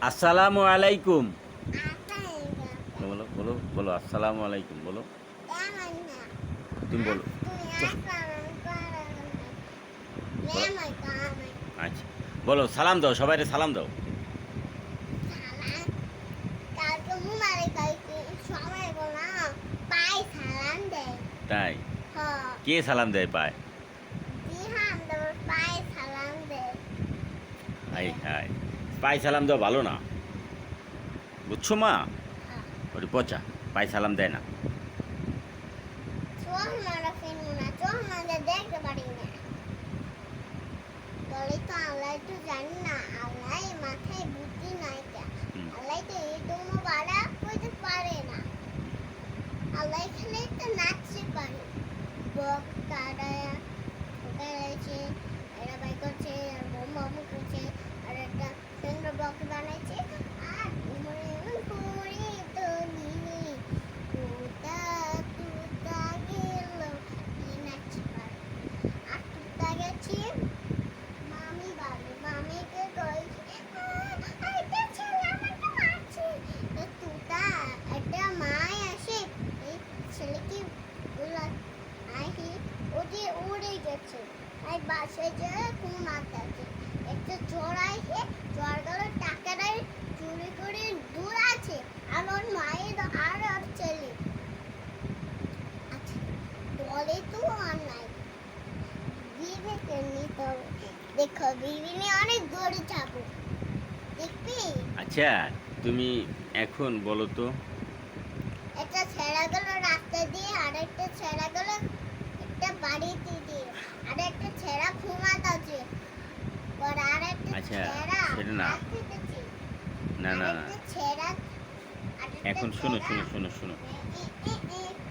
আসসালামু আলাইকুম। বলো বলো বলো আসসালামু আলাইকুম বলো। তুমি বলো। বলো। আচ্ছা বলো, সালাম দাও, সবাইকে সালাম দাও। তাই? কে সালাম দেয় পায়? হাই হাই, পায় সালাম দাও ভালো না, বুঝছো মা? ওটি পচা, পায় সালাম দেয় না। দেখতে পারি না, বলে তো আল্লাহ তো জানি না, আল্লাহ মাথায় বুদ্ধি নাই, আল্লাহ তো এটুকু বাড়া হইতে পারে না, আল্লাহ এখানে তো নাচতে পারে। বক তারা রয়েছে, এরা বাই করছে, আর বোম বম করছে, আর একটা সুন্দর বক বানাইছে, আর মনে করে তো নিয়ে তুতা তুতা গেল, কি নাচতে পারে। আর তুতা গেছে মামি বাড়ি, মামিকে কইছে এটা ছেলে আমাকে মারছে, তুতা একটা মাই আসে এই ছেলেকে বলল আহি, ওটি উড়ে গেছে, আর বাসে যে ঘুমাতে আছে, একটা চোর আইছে, চোর গেল টাকাটা চুরি করে দূর আছে, আর ওর মায়ের আর ওর ছেলে আচ্ছা বলে তো আর নাই, বিবেকে নিতে হবে। দেখো বিবিনে অনেক দূরে যাবো, দেখবি? আচ্ছা তুমি এখন বলো তো। একটা ছেড়া গেল রাস্তা দিয়ে, আর একটা ছেড়া গেল একটা বাড়িতে দিয়ে, আর একটা ছেড়া ঘুমাতে আছে, আর একটা আচ্ছা ছেড়া সেটা না, আসতেছে, না আর না না, একটা ছেড়া এখন শোনো শোনো শোনো শোনো।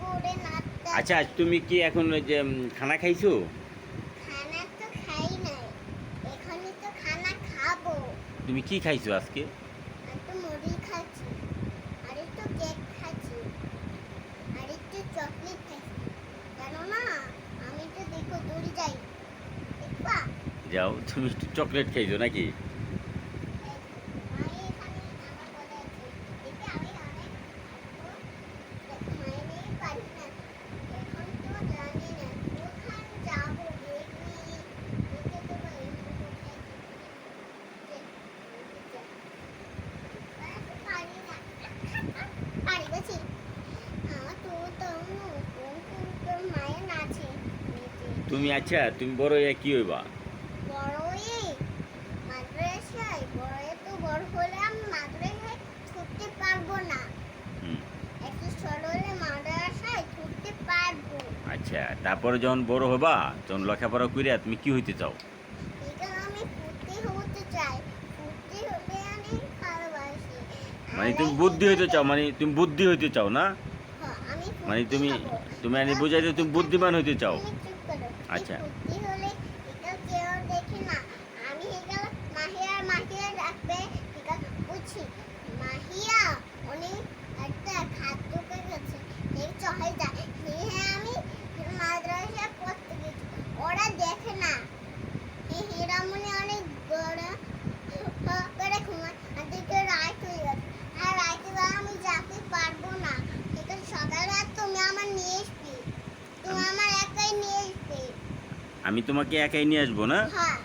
করে নাচতে। আচ্ছা তুমি কি এখন ওই যে খানা খাইছো? খানা তো খাই নাই, এখানে তো খানা খাবো। তুমি কি খাইছো আজকে? একটু মুড়ি খাচ্ছি, আর একটু কেক খাচ্ছি, আর একটু চকলেট খাচ্ছি, জানো না আমি তো দেখো দূরে যাই, দেখবা? যাও, তুমি একটু চকলেট খাইছো নাকি? আমি এখানে আমার বলে আছে, দেখে আমি অনেক মাইনে পারি না, এখন তো জানি না কোথায় যাবো, দেখবি দেখে তো পারি না, পারি গেছি আমার তো তোর মায়ের নাচে তুমি আচ্ছা তুমি বড় হইয়া কি হইবা? বড় হয়ে মাদ্রাসায়, তো বড় হলে আমি মাদ্রাসায় ছুটতে পারবো না, হুম, একটু ছোট হলে মাদ্রাসায় ছুটতে পারবো। আচ্ছা তারপরে যখন বড় হবা তখন লেখাপড়া কইরা তুমি কি হইতে চাও? এটা আমি ফুটতে হতে চাই, ফুটতে হলে আমি ভালোবাসি, মানে তুমি বুদ্ধি হইতে চাও, মানে তুমি বুদ্ধি হইতে চাও না? আমি মানে ফুটতে তুমি হবো। তুমি আমি বুঝাইতে তুমি বুদ্ধিমান হইতে চাও। তুমি চুপ করো। আচ্ছা। ফুটতে হলে এটা কেউ দেখে না, আমি এগুলো মাহিয়া রাখবে, ঠিক আছে বুঝছি, মাহিয়া অনেক একটা খাদ্য গেছে, এই চহে যায়, হ্যাঁ আমি মাদ্রাসায় পড়তে গেছি, ওরা দেখে না, এই হীরামণি অনেক বড় করে ঘুমায়, আর দেখে রাত হয়ে গেছে, আর রাতে বেলা আমি যেতে পারবো না, ঠিক আছে সকালে আর তুমি আমার নিয়ে আসবি, তুমি আমার একাই নিয়ে আসবে। আমি তোমাকে একাই নিয়ে আসবো না? হ্যাঁ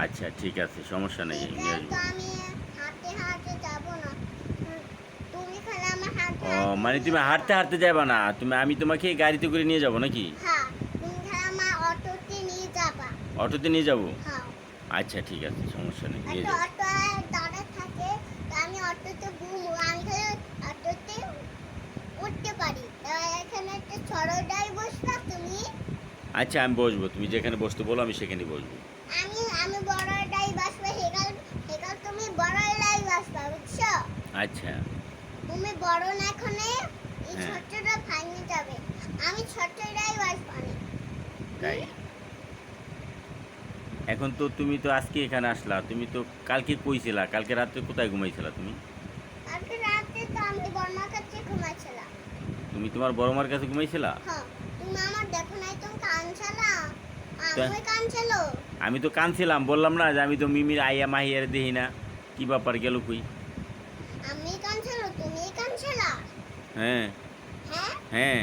আচ্ছা ঠিক আছে, সমস্যা নেই, ঠিক নিয়ে আছে, তো আসবো। আমি হাঁটতে হাঁটতে যাবো না, তুমি খালি আমার হাঁটতে ও হাঁটতে মানে নিয়ে তুমি যাবা। হাঁটতে হাঁটতে যাবা না, আমি তোমাকে গাড়িতে করে নিয়ে যাবো নাকি? হ্যাঁ তুমি খালি আমার অটোতে নিয়ে যাবা। অটোতে নিয়ে যাবো? হ্যাঁ আচ্ছা ঠিক আছে, সমস্যা নেই, নিয়ে একটা যাবো। অটো দাঁড়া থাকে, তো আমি অটোতে ঘুমবো, আমি খালি অটোতে উঠতে পারি, তো এখানে একটা সরোডাই বসবা তুমি। আচ্ছা আমি বসবো, তুমি যেখানে বসতে বলো আমি সেখানে বসবো। আমি বড়টাই বসবো, হেগাল হেগাল তুমি বড়টাই বসবা, বুঝছো? আচ্ছা। তুমি বড় না, এখানে এই হ্যাঁ। ছোটটা ভাঙে যাবে, আমি ছোটটাই বসবো না। তাই? এখন তো তুমি তো আজকে এখানে আসলা, তুমি তো কালকে কইছিলা, কালকে রাত্রে কোথায় ঘুমাইছিলা তুমি? কালকে রাতে তো আমি বর্মার কাছে ঘুমাচ্ছিলাম। তুমি তোমার বড় মার কাছে ঘুমাইছিলা? হ্যাঁ তুমি আমার দেখো নাই, তুমি কাঁদছিলা, তা- আমি কাঁদছিল। আমি তো কানছিলাম, বললাম না যে আমি তো মিমির আইয়া মাহিয়ার দেখি না, কি ব্যাপার গেল কই? আমি কাঁদছিলো তুমি কাঁদছিলা হ্যাঁ হ্যাঁ হ্যাঁ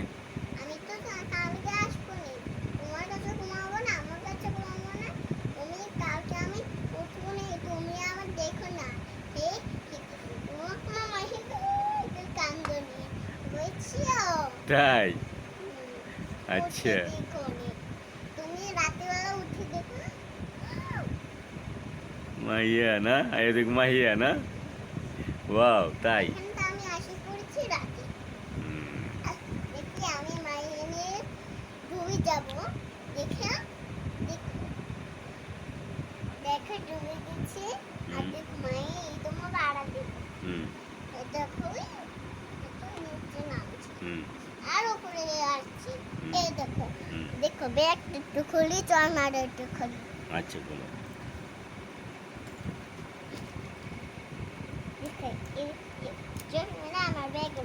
আমি তো কালকে আসবো নি তোমার কাছে ঘুমাবো না আমার কাছে ঘুমাবো না তুমি কালকে আমি উঠবো নি তুমি আমার দেখো না হে তোমার মামা কান্দনি বুঝছো তাই হুম, আচ্ছা উঠে দেখো নি। তুমি রাতেবেলা উঠে দেখো মাহিয়া না এদিক মাহিয়া না ওয়াও তাই এখানে তো আমি আসি পড়েছি রাতে হুম, দেখি আমি মাইনে নিয়ে ডুবে যাবো দেখে দেখো দেখো ডুবে গেছি আর হুম। দেখ মাই এই তোমার বাড়া দেখো হুম দেখো একটু নিচে নামছে হুম আর উপরে আসছি হুম। এই দেখো হুম দেখো ব্যাগ একটু খুলি চল মারে একটু খুলি আচ্ছা বলো দেখো চল মানে আমার ব্যাগে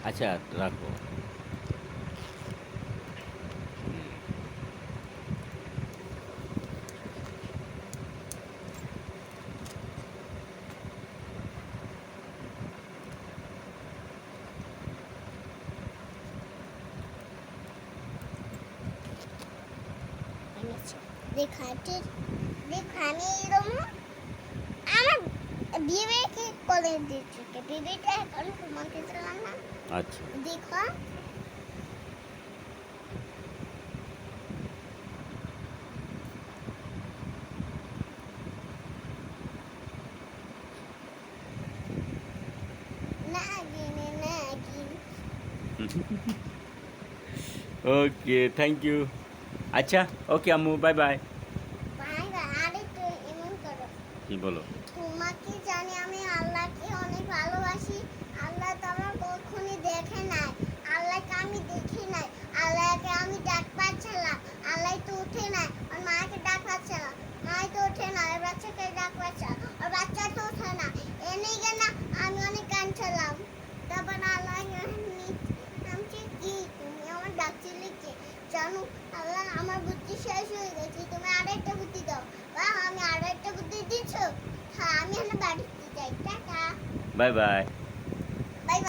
আচ্ছা রাখো হুম, দেখাতে দেখো আমি এরকম আমার বিবেকে করে দিচ্ছি বিবেটা এখন ঘুমাতে চলাম না আচ্ছা দেখো নাগিনে নাগিন ওকে থ্যাংক ইউ আচ্ছা ওকে আম্মু বাই বাই ভাই আরেকটু এমন করো কি বলো তোমাকে জানি আমি আল্লাহকে অনেক ভালোবাসি আল্লাহ তো আমার কখনই দেখে নাই আল্লাহকে আমি দেখি নাই আল্লাহকে আমি ডাক পাচ্ছিলাম আল্লাহ তো উঠে নাই আর মাকে ডাক পাচ্ছিলাম মাই তো উঠে না আর বাচ্চাকে ডাক পাচ্ছিলাম আর বাচ্চা তো ওঠে না এনে গিয়ে না আমি অনেক কাঁদছিলাম তারপর আল্লাহ নামছে কি তুমি আমার ডাকছিলে কি জানো আল্লাহ আমার বুদ্ধি শেষ হয়ে গেছে তুমি আরেকটা বুদ্ধি দাও বা আমি আরেকটা বুদ্ধি দিচ্ছ হ্যাঁ আমি এখন বাড়িতে যাই টাটা বাই বাই